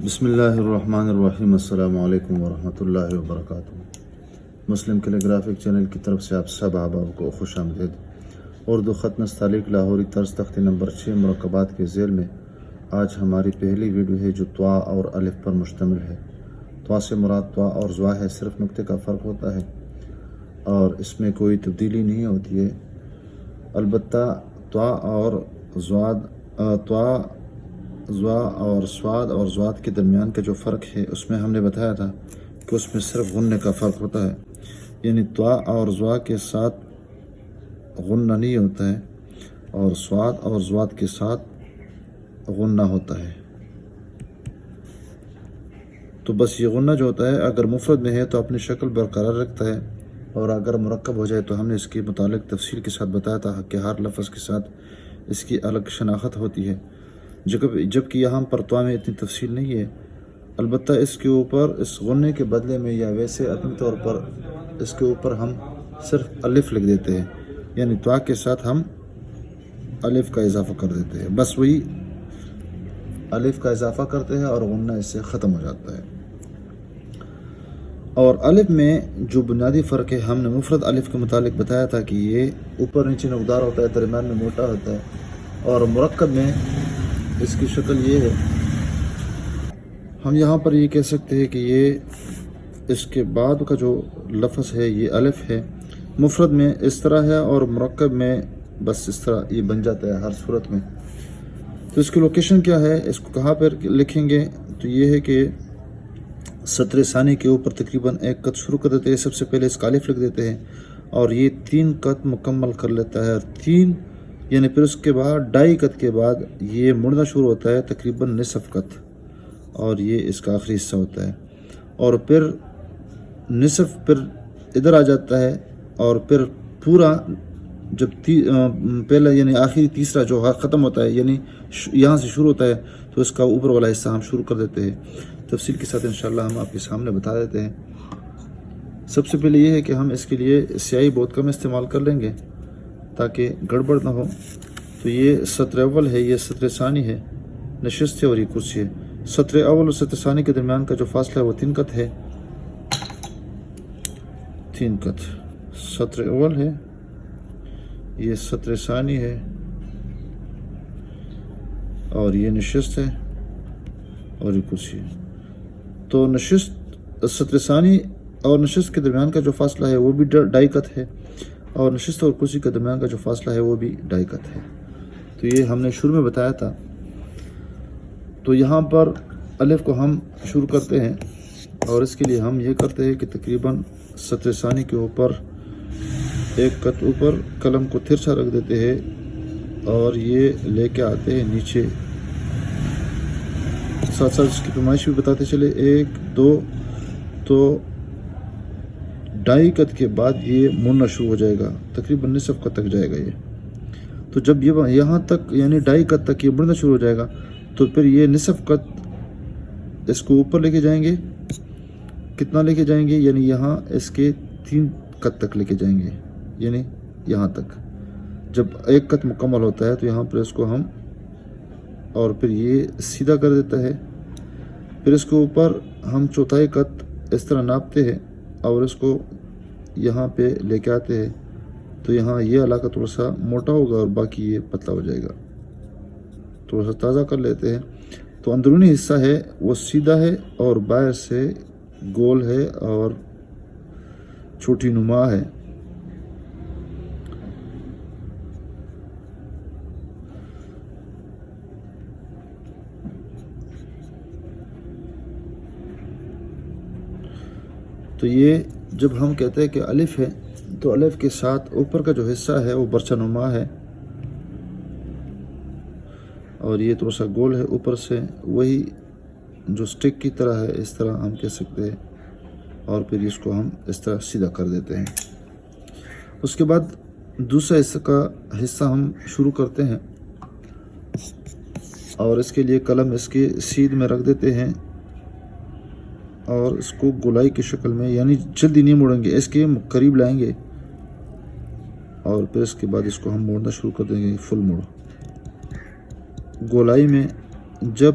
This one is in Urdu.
بسم اللہ الرحمن الرحیم، السلام علیکم ورحمۃ اللہ وبرکاتہ۔ مسلم کیلیگرافک چینل کی طرف سے آپ سب احباب کو خوش آمدید۔ اردو خط نستعلیق لاہوری طرز تختی نمبر 6 مرکبات کے ذیل میں آج ہماری پہلی ویڈیو ہے جو طوا اور الف پر مشتمل ہے۔ طوا سے مراد طوا اور ضوا ہے، صرف نقطے کا فرق ہوتا ہے اور اس میں کوئی تبدیلی نہیں ہوتی ہے۔ البتہ طوا اور سواد اور ضاد کے درمیان کا جو فرق ہے اس میں ہم نے بتایا تھا کہ اس میں صرف غننے کا فرق ہوتا ہے، یعنی طوا اور ضوا کے ساتھ غنہ نہیں ہوتا ہے اور سواد اور ضاد کے ساتھ غنہ ہوتا ہے۔ تو بس یہ غنہ جو ہوتا ہے اگر مفرد میں ہے تو اپنی شکل برقرار رکھتا ہے، اور اگر مرکب ہو جائے تو ہم نے اس کے متعلق تفصیل کے ساتھ بتایا تھا کہ ہر لفظ کے ساتھ اس کی الگ شناخت ہوتی ہے، جبکہ یہاں پر طوا میں اتنی تفصیل نہیں ہے۔ البتہ اس کے اوپر اس غنے کے بدلے میں یا ویسے اپنے طور پر اس کے اوپر ہم صرف الف لکھ دیتے ہیں، یعنی طوا کے ساتھ ہم الف کا اضافہ کر دیتے ہیں، بس وہی الف کا اضافہ کرتے ہیں اور غنہ اس سے ختم ہو جاتا ہے۔ اور الف میں جو بنیادی فرق ہے ہم نے مفرد الف کے متعلق بتایا تھا کہ یہ اوپر نیچے نوکدار ہوتا ہے، درمیان میں موٹا ہوتا ہے، اور مرکب میں اس کی شکل یہ ہے۔ ہم یہاں پر یہ کہہ سکتے ہیں کہ یہ اس کے بعد کا جو لفظ ہے یہ الف ہے، مفرد میں اس طرح ہے اور مرکب میں بس اس طرح یہ بن جاتا ہے ہر صورت میں۔ تو اس کی لوکیشن کیا ہے، اس کو کہاں پر لکھیں گے، تو یہ ہے کہ سطر ثانی کے اوپر تقریباً ایک قط شروع کر دیتے ہیں، سب سے پہلے اس کا الف لکھ دیتے ہیں اور یہ 3 قط مکمل کر لیتا ہے، اور 3 یعنی پھر اس کے بعد 2.5 قط کے بعد یہ مڑنا شروع ہوتا ہے تقریباً نصف قط، اور یہ اس کا آخری حصہ ہوتا ہے، اور پھر نصف پھر ادھر آ جاتا ہے، اور پھر پورا جب پہلا یعنی آخری تیسرا جو ختم ہوتا ہے، یعنی یہاں سے شروع ہوتا ہے تو اس کا اوپر والا حصہ ہم شروع کر دیتے ہیں۔ تفصیل کے ساتھ انشاءاللہ ہم آپ کے سامنے بتا دیتے ہیں۔ سب سے پہلے یہ ہے کہ ہم اس کے لیے سیاہی بہت کم استعمال کر لیں گے تاکہ گڑبڑ نہ ہو۔ تو یہ سطر اول ہے، یہ سطر ثانی ہے، نشست ہے اور یہ کرسی ہے۔ سطر اول اور سطر ثانی کے درمیان کا جو فاصلہ ہے وہ 3 قط ہے، 3 قط سطر اول ہے، یہ سطر ثانی ہے اور یہ نشست ہے اور یہ کرسی ہے۔ تو نشست سطر ثانی اور نشست کے درمیان کا جو فاصلہ ہے وہ بھی 2.5 قط ہے، اور نشست اور کرسی کے درمیان کا جو فاصلہ ہے وہ بھی 2.5 قط ہے۔ تو یہ ہم نے شروع میں بتایا تھا۔ تو یہاں پر الف کو ہم شروع کرتے ہیں اور اس کے لیے ہم یہ کرتے ہیں کہ تقریباً سطر ثانی کے اوپر 1 قط اوپر قلم کو ترچھا رکھ دیتے ہیں اور یہ لے کے آتے ہیں نیچے، ساتھ ساتھ اس کی پیمائش بھی بتاتے چلے، 1 2 تو 2.5 قط کے بعد یہ مڑنا شروع ہو جائے گا، تقریباً نصف قط تک جائے گا یہ۔ تو جب یہ یہاں تک یعنی 2.5 قط تک یہ مڑنا شروع ہو جائے گا تو پھر یہ نصف قط اس کو اوپر لے کے جائیں گے، کتنا لے کے جائیں گے، یعنی یہاں اس کے 3 قط تک لے کے جائیں گے، یعنی یہاں تک۔ جب 1 قط مکمل ہوتا ہے تو یہاں پر اس کو ہم اور پھر یہ سیدھا کر دیتا ہے، پھر اس کے اوپر ہم 1/4 قط اس طرح ناپتے ہیں اور اس کو یہاں پہ لے کے آتے ہیں، تو یہاں یہ علاقہ تھوڑا سا موٹا ہوگا اور باقی یہ پتلا ہو جائے گا۔ تھوڑا سا تازہ کر لیتے ہیں۔ تو اندرونی حصہ ہے وہ سیدھا ہے اور باہر سے گول ہے اور چھوٹی نما ہے۔ تو یہ جب ہم کہتے ہیں کہ الف ہے تو الف کے ساتھ اوپر کا جو حصہ ہے وہ برچہ نما ہے اور یہ تھوڑا سا گول ہے اوپر سے، وہی جو سٹک کی طرح ہے، اس طرح ہم کہہ سکتے ہیں، اور پھر اس کو ہم اس طرح سیدھا کر دیتے ہیں۔ اس کے بعد دوسرا حصہ ہم شروع کرتے ہیں اور اس کے لیے قلم اس کے سیدھ میں رکھ دیتے ہیں اور اس کو گولائی کی شکل میں، یعنی جلدی نہیں موڑیں گے، اس کے قریب لائیں گے اور پھر اس کے بعد اس کو ہم موڑنا شروع کر دیں گے، فل موڑ گولائی میں۔ جب